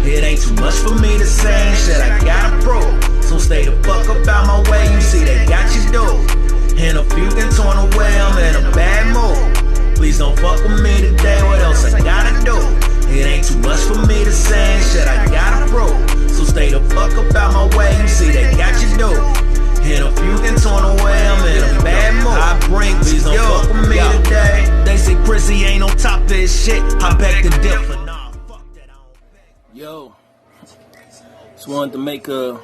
It ain't too much for me to say, shit, I gotta prove. So stay the fuck up out my way, you see they got you dude. And a few can torn away, I'm in a bad mood. Please don't fuck with me today, what else I gotta do? It ain't too much for me to say, shit, I gotta prove. So stay the fuck up out my way, you see they got you dude. And a few can torn away, I'm in a bad mood. I bring, please don't fuck with me today. They say Prissy ain't on top of this shit, I beg to differ. Nah, fuck that, I don't beg. Yo, just wanted to make a,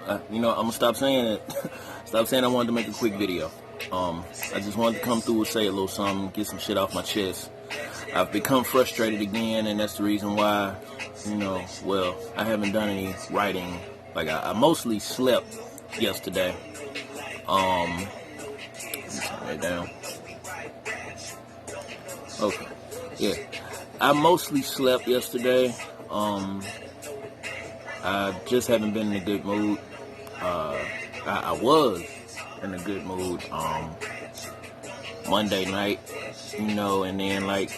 I'm gonna stop saying it. Stop saying I wanted to make a quick video. I just wanted to come through and say a little something, get some shit off my chest. I've become frustrated again, and that's the reason why, I haven't done any writing. Like, I mostly slept yesterday. Turn it down. Okay. Yeah. I mostly slept yesterday. I just haven't been in a good mood. I was in a good mood Monday night, and then like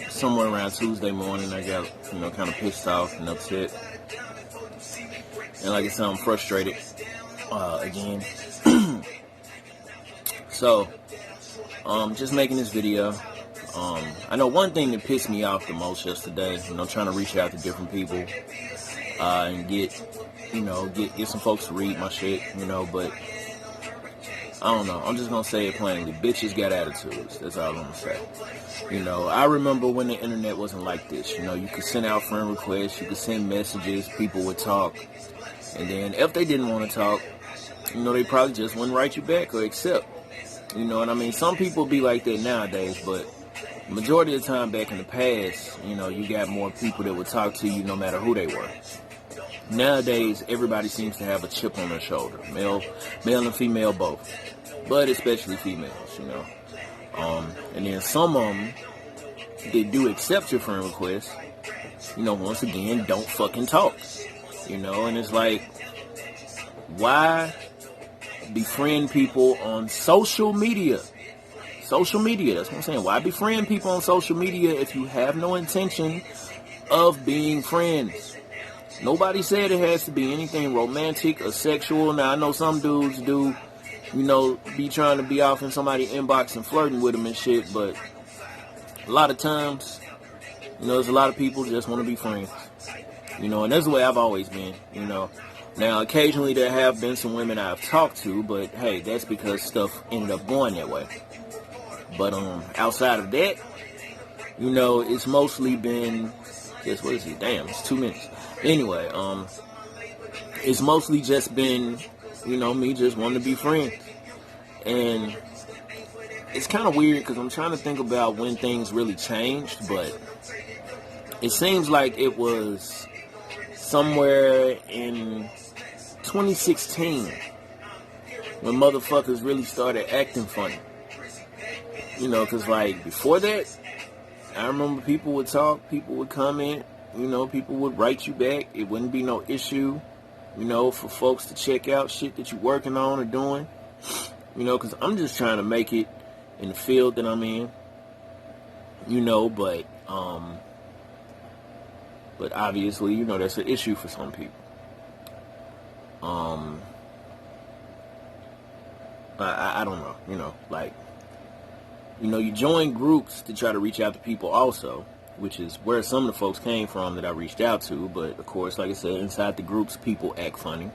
somewhere around Tuesday morning I got, kind of pissed off and upset. And like I said, I'm frustrated again. So, just making this video. I know one thing that pissed me off the most yesterday, trying to reach out to different people and get some folks to read my shit, but I don't know. I'm just gonna say it plainly. Bitches got attitudes. That's all I'm gonna say. I remember when the internet wasn't like this. You could send out friend requests, you could send messages, people would talk, and then if they didn't want to talk, they probably just wouldn't write you back or accept. You know what I mean? Some people be like that nowadays, but majority of the time back in the past, you got more people that would talk to you no matter who they were. Nowadays, everybody seems to have a chip on their shoulder, male and female both, but especially females, and then some of them, they do accept your friend request, once again, don't fucking talk, and it's like, why befriend people on social media? Social media, that's what I'm saying. Why befriend people on social media if you have no intention of being friends? Nobody said it has to be anything romantic or sexual. Now, I know some dudes do, be trying to be off in somebody's inbox and flirting with them and shit, but a lot of times, there's a lot of people just want to be friends. And that's the way I've always been, Now, occasionally there have been some women I've talked to, but hey, that's because stuff ended up going that way. But outside of that, it's mostly been, guess what is it? Damn, it's 2 minutes. Anyway, it's mostly just been, me just wanting to be friends. And it's kind of weird because I'm trying to think about when things really changed, but it seems like it was somewhere in 2016 when motherfuckers really started acting funny. Because like before that, I remember people would talk, people would comment, people would write you back. It wouldn't be no issue, for folks to check out shit that you're working on or doing, because I'm just trying to make it in the field that I'm in, but obviously, that's an issue for some people. I don't know, you join groups to try to reach out to people also, which is where some of the folks came from that I reached out to. But of course, like I said, inside the groups, people act funny,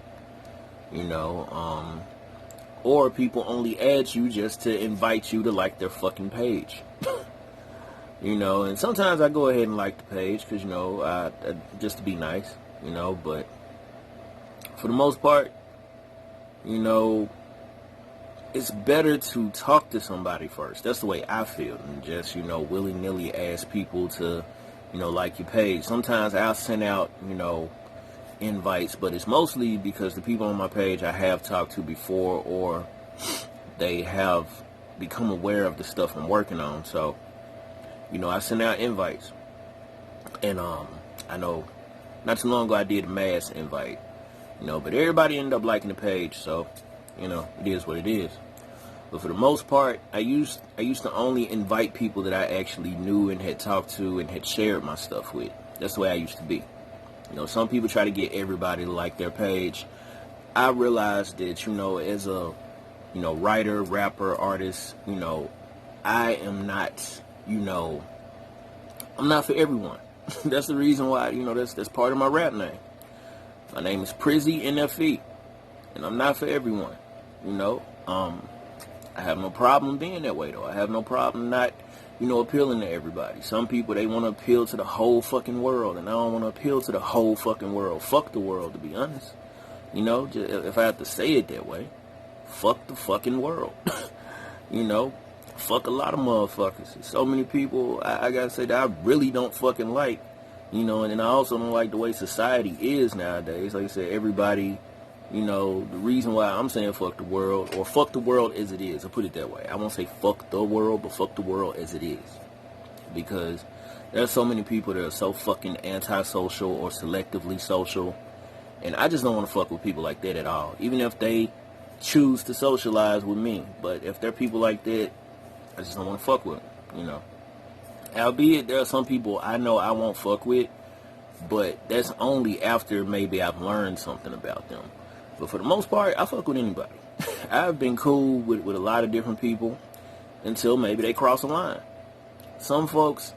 or people only add you just to invite you to like their fucking page, and sometimes I go ahead and like the page because, I just to be nice, but for the most part, it's better to talk to somebody first. That's the way I feel, and just, willy-nilly ask people to, like your page. Sometimes I'll send out, invites, but it's mostly because the people on my page I have talked to before, or they have become aware of the stuff I'm working on. So, I send out invites. And, I know not too long ago I did a mass invite, but everybody ended up liking the page, so, it is what it is. But for the most part, I used to only invite people that I actually knew and had talked to and had shared my stuff with. That's the way I used to be. You know, some people try to get everybody to like their page. I realized that, you know, as a, you know, writer, rapper, artist, you know, I am not, you know, I'm not for everyone. That's the reason why, you know, that's part of my rap name. My name is Prizzy NFE, and I'm not for everyone, you know. I have no problem being that way, though. I have no problem not, you know, appealing to everybody. Some people, they want to appeal to the whole fucking world, and I don't want to appeal to the whole fucking world. Fuck the world, to be honest. You know, if I have to say it that way, fuck the fucking world. You know, fuck a lot of motherfuckers. So many people, I gotta say that I really don't fucking like, you know, and then I also don't like the way society is nowadays. Like I said, everybody, you know, the reason why I'm saying fuck the world, or fuck the world as it is, I'll put it that way. I won't say fuck the world, but fuck the world as it is. Because there's so many people that are so fucking antisocial or selectively social, and I just don't want to fuck with people like that at all. Even if they choose to socialize with me. But if there are people like that, I just don't want to fuck with them, you know. Albeit, there are some people I know I won't fuck with, but that's only after maybe I've learned something about them. But for the most part, I fuck with anybody. I've been cool with a lot of different people until maybe they cross a line. Some folks,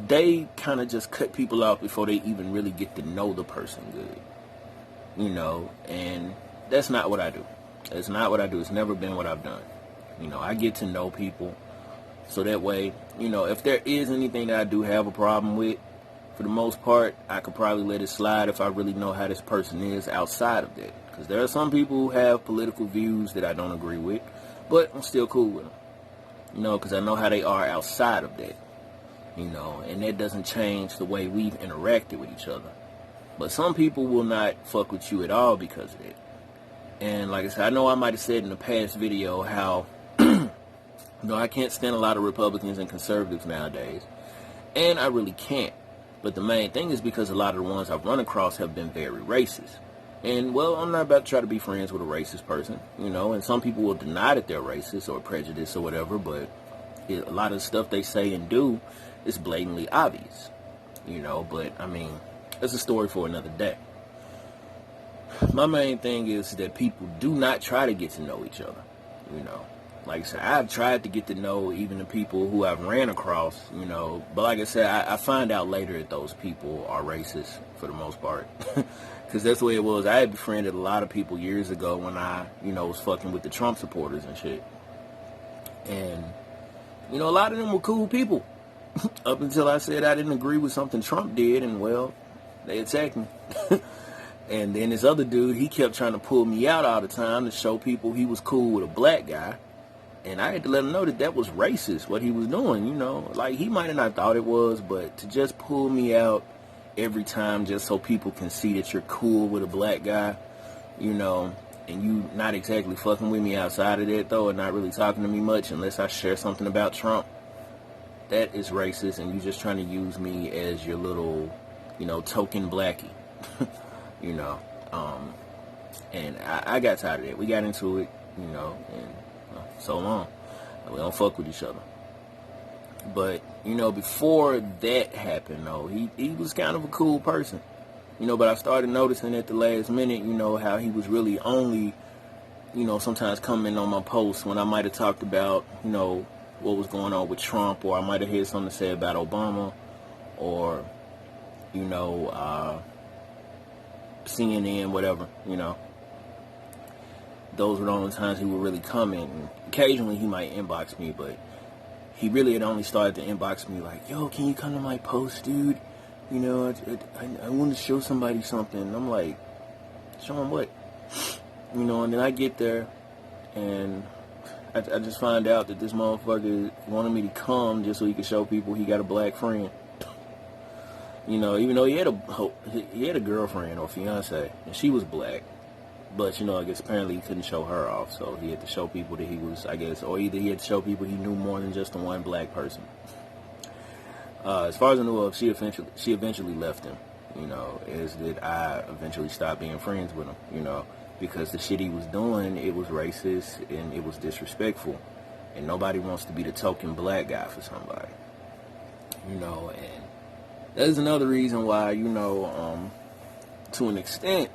they kind of just cut people out before they even really get to know the person good. You know, and that's not what I do. That's not what I do. It's never been what I've done. You know, I get to know people. So that way, you know, if there is anything that I do have a problem with, for the most part, I could probably let it slide if I really know how this person is outside of that. Because there are some people who have political views that I don't agree with, but I'm still cool with them. You know, because I know how they are outside of that. You know, and that doesn't change the way we've interacted with each other. But some people will not fuck with you at all because of that. And like I said, I know I might have said in the past video how, you know, I can't stand a lot of Republicans and conservatives nowadays. And I really can't. But the main thing is because a lot of the ones I've run across have been very racist. And, well, I'm not about to try to be friends with a racist person, you know, and some people will deny that they're racist or prejudiced or whatever, but a lot of the stuff they say and do is blatantly obvious, you know. But, I mean, that's a story for another day. My main thing is that people do not try to get to know each other, you know. Like I said, I've tried to get to know even the people who I've ran across, you know. But like I said, I find out later that those people are racist for the most part. Because that's the way it was. I had befriended a lot of people years ago when I, you know, was fucking with the Trump supporters and shit. And, you know, a lot of them were cool people. Up until I said I didn't agree with something Trump did, and, well, they attacked me. And then this other dude, he kept trying to pull me out all the time to show people he was cool with a black guy. And I had to let him know that that was racist, what he was doing, you know. Like, he might have not thought it was, but to just pull me out every time just so people can see that you're cool with a black guy, you know, and you not exactly fucking with me outside of that, though, and not really talking to me much unless I share something about Trump, that is racist, and you just trying to use me as your little, you know, token blackie, you know. And I got tired of that. We got into it, you know, and so long. We don't fuck with each other. But, you know, before that happened, though, he was kind of a cool person. You know, but I started noticing at the last minute, you know, how he was really only, you know, sometimes coming on my posts when I might have talked about, you know, what was going on with Trump, or I might have had something to say about Obama, or, you know, CNN, whatever, you know. Those were the only times he would really comment. And occasionally he might inbox me, but he really had only started to inbox me like, yo, can you come to my post, dude? You know, I want to show somebody something. And I'm like, show him what? You know, and then I get there, and I just find out that this motherfucker wanted me to come just so he could show people he got a black friend. You know, even though he had a girlfriend or fiance, and she was black. But, you know, I guess apparently he couldn't show her off, so he had to show people that he was, I guess, or either he had to show people he knew more than just the one black person. As far as I knew of, she eventually left him, you know, as did I eventually stopped being friends with him, you know, because the shit he was doing, it was racist and it was disrespectful, and nobody wants to be the token black guy for somebody, you know, and That's another reason why, to an extent,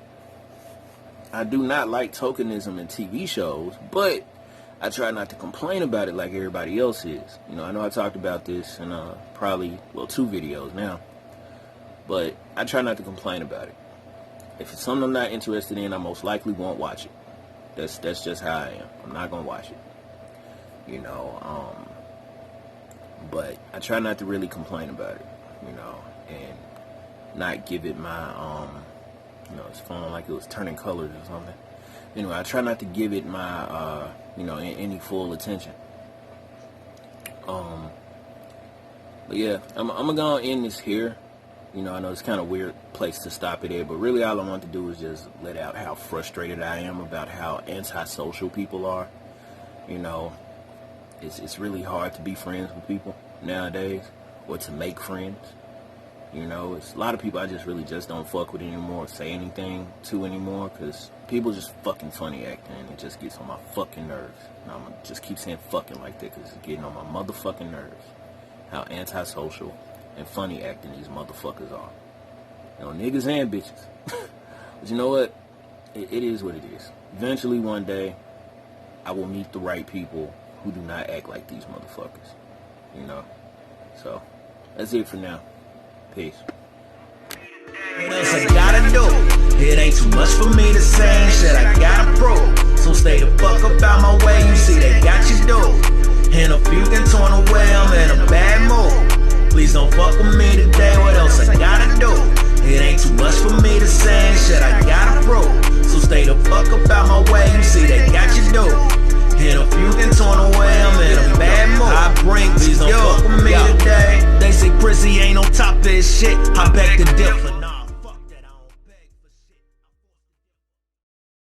I do not like tokenism in TV shows, but I try not to complain about it like everybody else is. I know I talked about this in probably, 2 videos now, but I try not to complain about it. If it's something I'm not interested in, I most likely won't watch it. That's just how I am. I'm not gonna watch it. But I try not to really complain about it, and not give it my it's feeling like it was turning colors or something. Anyway, I try not to give it my any full attention. But yeah, I'm gonna end this here. I know it's kind of a weird place to stop it at, but really all I want to do is just let out how frustrated I am about how antisocial people are. It's really hard to be friends with people nowadays, or to make friends. It's a lot of people I just really don't fuck with anymore, or say anything to anymore, because people just fucking funny acting, and it just gets on my fucking nerves. And I'm gonna just keep saying fucking like that, because it's getting on my motherfucking nerves. How antisocial and funny acting these motherfuckers are. Niggas and bitches. But you know what? It is what it is. Eventually one day, I will meet the right people who do not act like these motherfuckers. So, that's it for now. Peace. What else I gotta do? It ain't too much for me to say, and shit I gotta prove. So stay the fuck up out my way, you see they got you dude. And a few can torn away, I'm in a bad mood. Please don't fuck with me today, what else I gotta do? It ain't too much for me to say, and shit I gotta prove. So stay the fuck up out my way, you see they got you dude. And a few can torn away, I'm in a bad mood. I bring, please don't fuck with me today. They say Prissy ain't on top of his shit, I beg to differ.